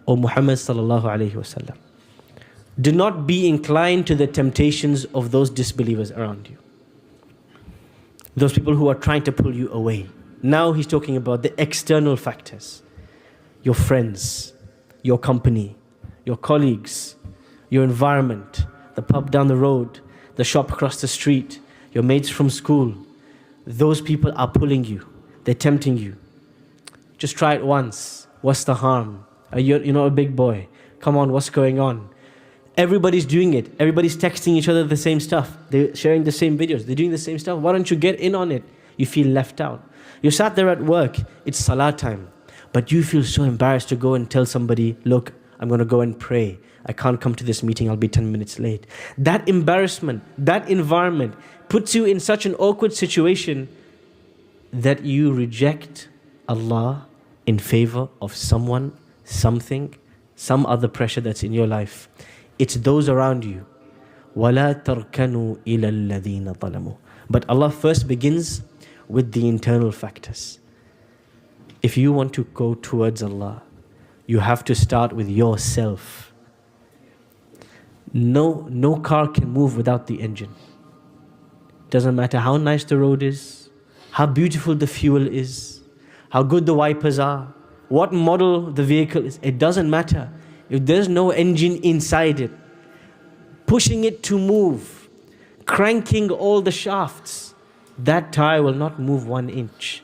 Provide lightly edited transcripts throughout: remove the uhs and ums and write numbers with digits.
O Muhammad sallallahu alayhi wasallam, do not be inclined to the temptations of those disbelievers around you. Those people who are trying to pull you away. Now he's talking about the external factors. Your friends, your company, your colleagues, your environment, the pub down the road, the shop across the street, your mates from school. Those people are pulling you. They're tempting you. Just try it once. What's the harm? You're not a big boy. Come on, what's going on? Everybody's doing it. Everybody's texting each other the same stuff. They're sharing the same videos. They're doing the same stuff. Why don't you get in on it? You feel left out. You sat there at work. It's salah time. But you feel so embarrassed to go and tell somebody, look, I'm going to go and pray. I can't come to this meeting. I'll be 10 minutes late. That embarrassment, that environment puts you in such an awkward situation that you reject Allah in favor of someone, something, some other pressure that's in your life. It's those around you. وَلَا تَرْكَنُوا إِلَى الَّذِينَ ظَلَمُوا. But Allah first begins with the internal factors. If you want to go towards Allah, you have to start with yourself. No car can move without the engine. Doesn't matter how nice the road is, how beautiful the fuel is, how good the wipers are, what model the vehicle is. It doesn't matter. If there's no engine inside it, pushing it to move, cranking all the shafts, that tire will not move 1 inch.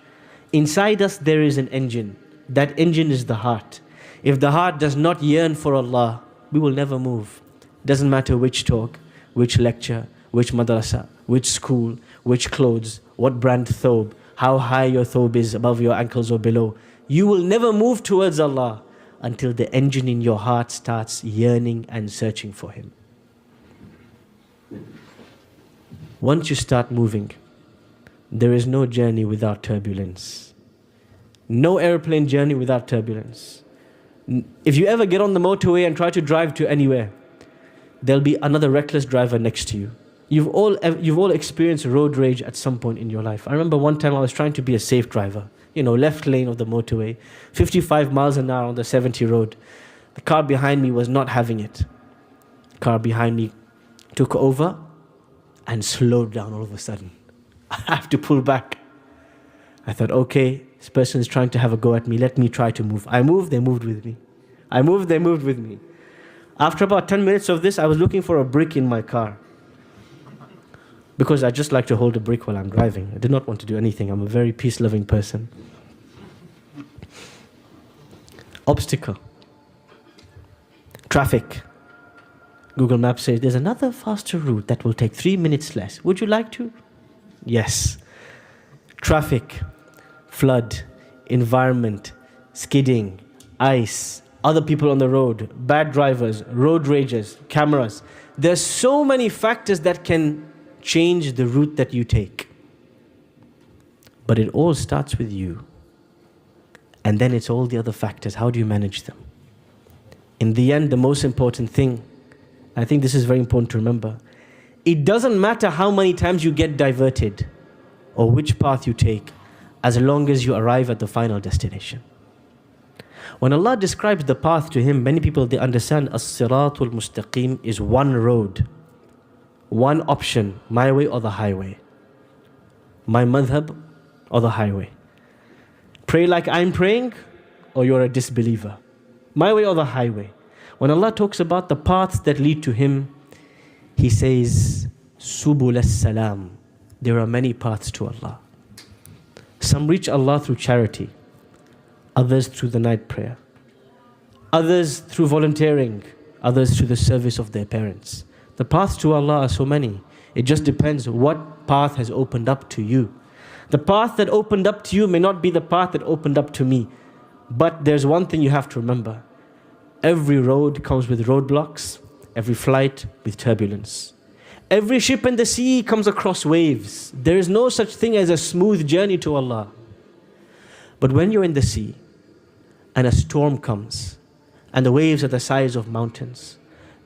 Inside us there is an engine. That engine is the heart. If the heart does not yearn for Allah, we will never move. Doesn't matter which talk, which lecture, which madrasa, which school, which clothes, what brand thobe, how high your thobe is above your ankles or below. You will never move towards Allah until the engine in your heart starts yearning and searching for Him. Once you start moving, there is no journey without turbulence. No airplane journey without turbulence. If you ever get on the motorway and try to drive to anywhere, there'll be another reckless driver next to you. You've all experienced road rage at some point in your life. I remember one time I was trying to be a safe driver. Left lane of the motorway, 55 miles an hour on the 70 road. The car behind me was not having it. The car behind me took over and slowed down all of a sudden. I have to pull back. I thought, okay, this person is trying to have a go at me. Let me try to move. I moved, they moved with me. I moved, they moved with me. After about 10 minutes of this, I was looking for a brick in my car. Because I just like to hold a brick while I'm driving. I did not want to do anything. I'm a very peace-loving person. Obstacle. Traffic. Google Maps says, there's another faster route that will take 3 minutes less. Would you like to? Yes. Traffic. Flood. Environment. Skidding. Ice. Other people on the road. Bad drivers. Road rages. Cameras. There's so many factors that can change the route that you take. But it all starts with you. And then it's all the other factors. How do you manage them? In the end, the most important thing, I think this is very important to remember, it doesn't matter how many times you get diverted or which path you take, as long as you arrive at the final destination. When Allah describes the path to Him, many people, they understand as-siratul mustaqim is one road. One option, my way or the highway. My madhab or the highway. Pray like I'm praying or you're a disbeliever. My way or the highway. When Allah talks about the paths that lead to Him, He says, Subul as-salam. There are many paths to Allah. Some reach Allah through charity. Others through the night prayer. Others through volunteering. Others through the service of their parents. The paths to Allah are so many. It just depends what path has opened up to you. The path that opened up to you may not be the path that opened up to me. But there's one thing you have to remember. Every road comes with roadblocks. Every flight with turbulence. Every ship in the sea comes across waves. There is no such thing as a smooth journey to Allah. But when you're in the sea and a storm comes and the waves are the size of mountains,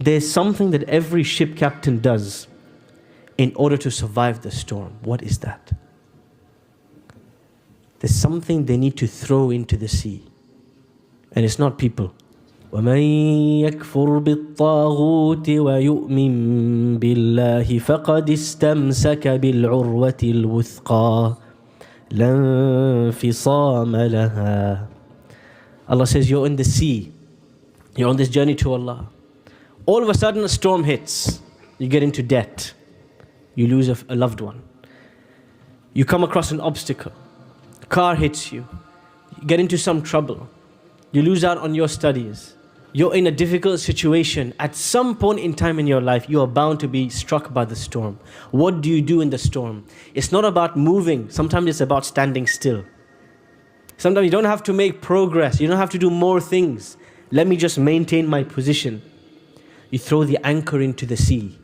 there's something that every ship captain does in order to survive the storm. What is that? There's something they need to throw into the sea. And it's not people. وَمَن يَكْفُرْ بِالطَّاغُوتِ وَيُؤْمِن بِاللَّهِ فَقَدِ اسْتَمْسَكَ بِالْعُرْوَةِ الْوُثْقَى لَا انفِصَامَ لَهَا. Allah says, you're in the sea. You're on this journey to Allah. All of a sudden a storm hits. You get into debt. You lose a loved one. You come across an obstacle. Car hits you. You get into some trouble. You lose out on your studies. You're in a difficult situation. At some point in time in your life, you are bound to be struck by the storm. What do you do in the storm? It's not about moving. Sometimes it's about standing still. Sometimes you don't have to make progress. You don't have to do more things. Let me just maintain my position. You throw the anchor into the sea.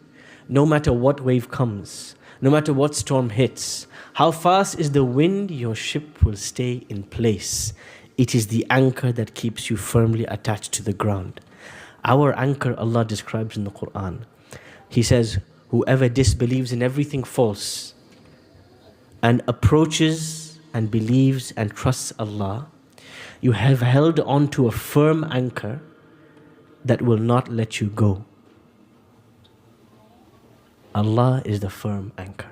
No matter what wave comes, no matter what storm hits, how fast is the wind, your ship will stay in place. It is the anchor that keeps you firmly attached to the ground. Our anchor, Allah describes in the Quran. He says, whoever disbelieves in everything false and approaches and believes and trusts Allah, you have held on to a firm anchor that will not let you go. Allah is the firm anchor.